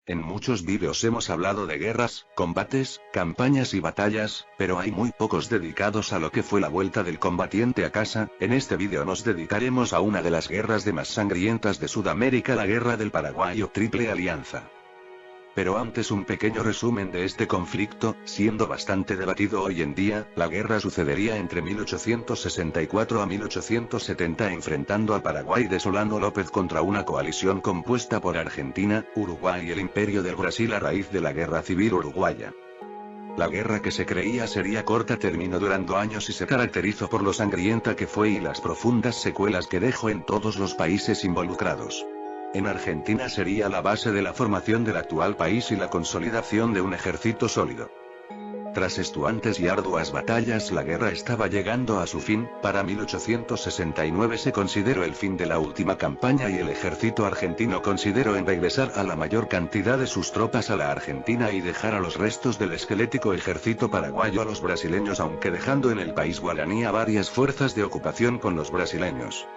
En muchos vídeos hemos hablado de guerras, combates, campañas y batallas, pero hay muy pocos dedicados a lo que fue la vuelta del combatiente a casa. En este vídeo nos dedicaremos a una de las guerras de más sangrientas de Sudamérica, la Guerra del Paraguay o Triple Alianza. Pero antes un pequeño resumen de este conflicto, siendo bastante debatido hoy en día. La guerra sucedería entre 1864 a 1870 enfrentando a Paraguay de Solano López contra una coalición compuesta por Argentina, Uruguay y el Imperio del Brasil a raíz de la Guerra Civil Uruguaya. La guerra, que se creía sería corta, terminó durando años y se caracterizó por lo sangrienta que fue y las profundas secuelas que dejó en todos los países involucrados. En Argentina sería la base de la formación del actual país y la consolidación de un ejército sólido. Tras estuantes y arduas batallas, la guerra estaba llegando a su fin. Para 1869 se consideró el fin de la última campaña y el ejército argentino consideró en regresar a la mayor cantidad de sus tropas a la Argentina y dejar a los restos del esquelético ejército paraguayo a los brasileños, aunque dejando en el país guaraní a varias fuerzas de ocupación con los brasileños.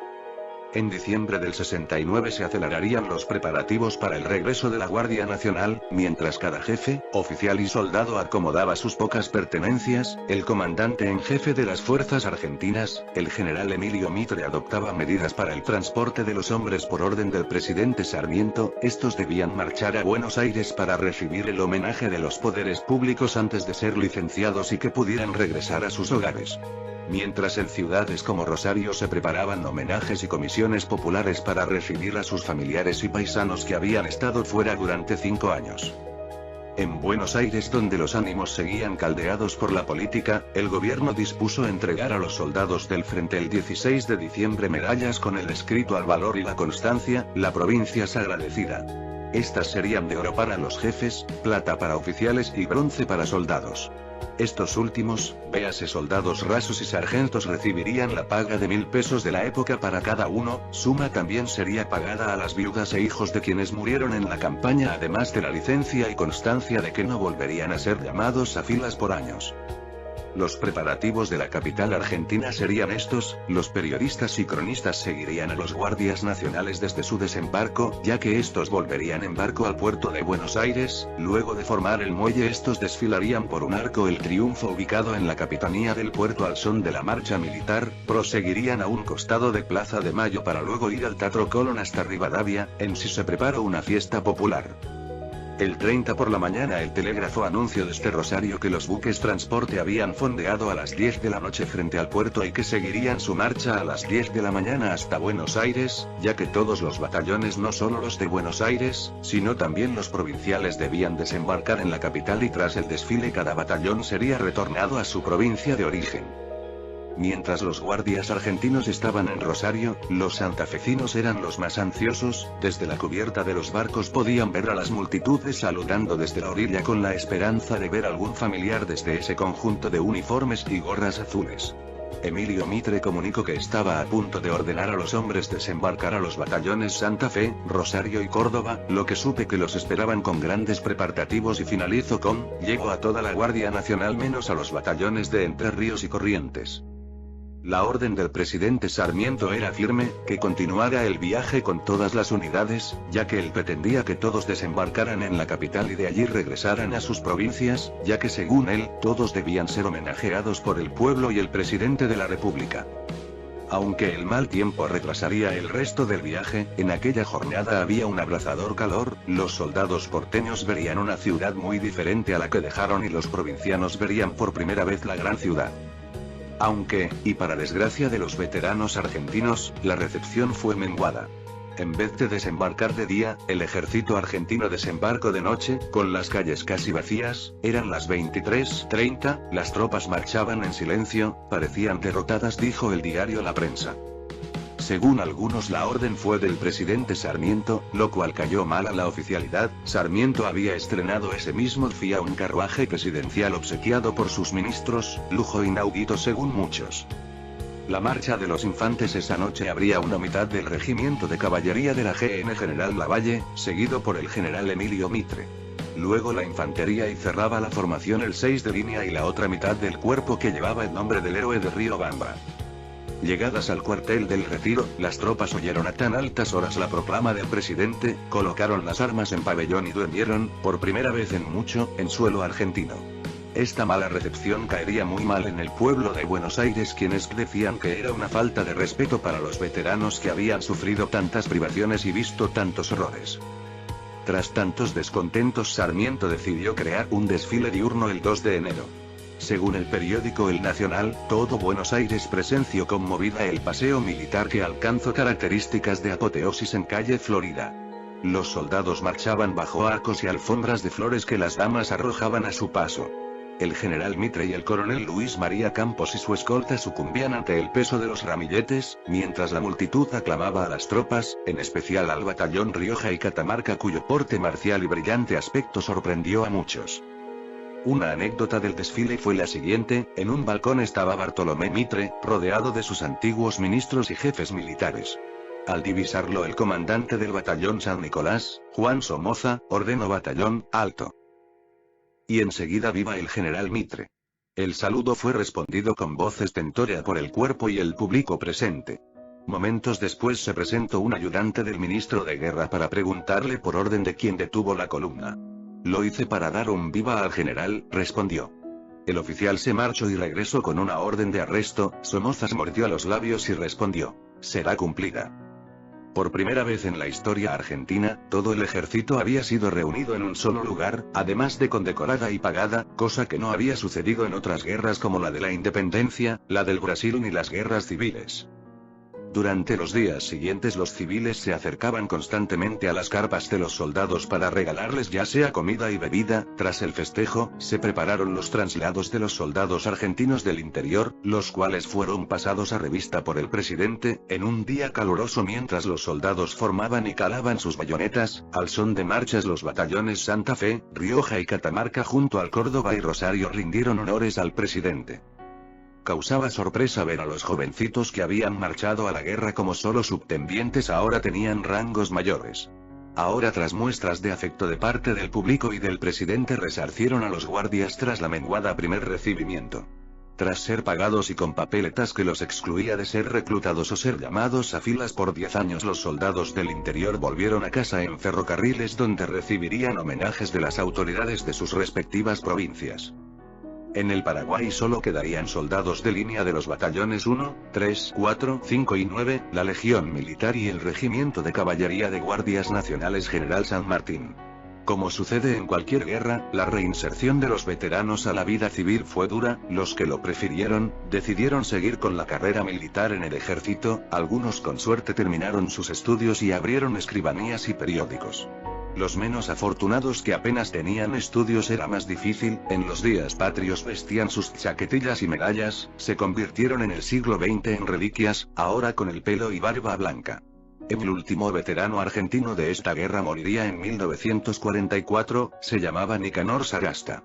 En diciembre del 69 se acelerarían los preparativos para el regreso de la Guardia Nacional. Mientras cada jefe, oficial y soldado acomodaba sus pocas pertenencias, el comandante en jefe de las fuerzas argentinas, el general Emilio Mitre, adoptaba medidas para el transporte de los hombres por orden del presidente Sarmiento. Estos debían marchar a Buenos Aires para recibir el homenaje de los poderes públicos antes de ser licenciados y que pudieran regresar a sus hogares. Mientras en ciudades como Rosario se preparaban homenajes y comisiones populares para recibir a sus familiares y paisanos que habían estado fuera durante 5 años. En Buenos Aires, donde los ánimos seguían caldeados por la política, el gobierno dispuso entregar a los soldados del frente el 16 de diciembre medallas con el escrito al valor y la constancia, la provincia es agradecida. Estas serían de oro para los jefes, plata para oficiales y bronce para soldados. Estos últimos, véase soldados rasos y sargentos, recibirían la paga de 1000 pesos de la época para cada uno. Suma también sería pagada a las viudas e hijos de quienes murieron en la campaña, además de la licencia y constancia de que no volverían a ser llamados a filas por años. Los preparativos de la capital argentina serían estos. Los periodistas y cronistas seguirían a los guardias nacionales desde su desembarco, ya que estos volverían en barco al puerto de Buenos Aires. Luego de formar el muelle, estos desfilarían por un arco el triunfo ubicado en la capitanía del puerto al son de la marcha militar. Proseguirían a un costado de Plaza de Mayo para luego ir al Teatro Colón hasta Rivadavia. En sí se preparó una fiesta popular. El 30 por la mañana el telégrafo anunció desde Rosario que los buques transporte habían fondeado a las 10 de la noche frente al puerto y que seguirían su marcha a las 10 de la mañana hasta Buenos Aires, ya que todos los batallones, no solo los de Buenos Aires, sino también los provinciales, debían desembarcar en la capital y tras el desfile cada batallón sería retornado a su provincia de origen. Mientras los guardias argentinos estaban en Rosario, los santafesinos eran los más ansiosos. Desde la cubierta de los barcos podían ver a las multitudes saludando desde la orilla con la esperanza de ver algún familiar desde ese conjunto de uniformes y gorras azules. Emilio Mitre comunicó que estaba a punto de ordenar a los hombres desembarcar a los batallones Santa Fe, Rosario y Córdoba, lo que supe que los esperaban con grandes preparativos y finalizó con: llegó a toda la Guardia Nacional menos a los batallones de Entre Ríos y Corrientes. La orden del presidente Sarmiento era firme, que continuara el viaje con todas las unidades, ya que él pretendía que todos desembarcaran en la capital y de allí regresaran a sus provincias, ya que según él, todos debían ser homenajeados por el pueblo y el presidente de la República. Aunque el mal tiempo retrasaría el resto del viaje, en aquella jornada había un abrasador calor. Los soldados porteños verían una ciudad muy diferente a la que dejaron y los provincianos verían por primera vez la gran ciudad. Aunque, y para desgracia de los veteranos argentinos, la recepción fue menguada. En vez de desembarcar de día, el ejército argentino desembarcó de noche, con las calles casi vacías. Eran las 23:30, las tropas marchaban en silencio, parecían derrotadas, dijo el diario La Prensa. Según algunos, la orden fue del presidente Sarmiento, lo cual cayó mal a la oficialidad. Sarmiento había estrenado ese mismo día un carruaje presidencial obsequiado por sus ministros, lujo inaudito según muchos. La marcha de los infantes esa noche abría una mitad del regimiento de caballería de la GN General Lavalle, seguido por el general Emilio Mitre. Luego la infantería y cerraba la formación el 6 de línea y la otra mitad del cuerpo que llevaba el nombre del héroe de Riobamba. Llegadas al cuartel del Retiro, las tropas oyeron a tan altas horas la proclama del presidente, colocaron las armas en pabellón y durmieron, por primera vez en mucho, en suelo argentino. Esta mala recepción caería muy mal en el pueblo de Buenos Aires, quienes decían que era una falta de respeto para los veteranos que habían sufrido tantas privaciones y visto tantos horrores. Tras tantos descontentos, Sarmiento decidió crear un desfile diurno el 2 de enero. Según el periódico El Nacional, todo Buenos Aires presenció conmovida el paseo militar que alcanzó características de apoteosis en calle Florida. Los soldados marchaban bajo arcos y alfombras de flores que las damas arrojaban a su paso. El general Mitre y el coronel Luis María Campos y su escolta sucumbían ante el peso de los ramilletes, mientras la multitud aclamaba a las tropas, en especial al batallón Rioja y Catamarca, cuyo porte marcial y brillante aspecto sorprendió a muchos. Una anécdota del desfile fue la siguiente: en un balcón estaba Bartolomé Mitre, rodeado de sus antiguos ministros y jefes militares. Al divisarlo el comandante del batallón San Nicolás, Juan Somoza, ordenó: batallón, alto. Y enseguida viva el general Mitre. El saludo fue respondido con voz estentórea por el cuerpo y el público presente. Momentos después se presentó un ayudante del ministro de Guerra para preguntarle por orden de quién detuvo la columna. Lo hice para dar un viva al general, respondió. El oficial se marchó y regresó con una orden de arresto. Somoza se mordió los labios y respondió: será cumplida. Por primera vez en la historia argentina, todo el ejército había sido reunido en un solo lugar, además de condecorada y pagada, cosa que no había sucedido en otras guerras como la de la Independencia, la del Brasil ni las guerras civiles. Durante los días siguientes los civiles se acercaban constantemente a las carpas de los soldados para regalarles ya sea comida y bebida. Tras el festejo, se prepararon los traslados de los soldados argentinos del interior, los cuales fueron pasados a revista por el presidente, en un día caluroso mientras los soldados formaban y calaban sus bayonetas, al son de marchas los batallones Santa Fe, Rioja y Catamarca junto al Córdoba y Rosario rindieron honores al presidente. Causaba sorpresa ver a los jovencitos que habían marchado a la guerra como solo subtenientes ahora tenían rangos mayores. Ahora, tras muestras de afecto de parte del público y del presidente, resarcieron a los guardias tras la menguada primer recibimiento. Tras ser pagados y con papeletas que los excluía de ser reclutados o ser llamados a filas por 10 años, los soldados del interior volvieron a casa en ferrocarriles donde recibirían homenajes de las autoridades de sus respectivas provincias. En el Paraguay solo quedarían soldados de línea de los batallones 1, 3, 4, 5 y 9, la Legión Militar y el Regimiento de Caballería de Guardias Nacionales General San Martín. Como sucede en cualquier guerra, la reinserción de los veteranos a la vida civil fue dura. Los que lo prefirieron, decidieron seguir con la carrera militar en el ejército, algunos con suerte terminaron sus estudios y abrieron escribanías y periódicos. Los menos afortunados, que apenas tenían estudios, era más difícil. En los días patrios vestían sus chaquetillas y medallas, se convirtieron en el siglo XX en reliquias, ahora con el pelo y barba blanca. El último veterano argentino de esta guerra moriría en 1944, se llamaba Nicanor Sagasta.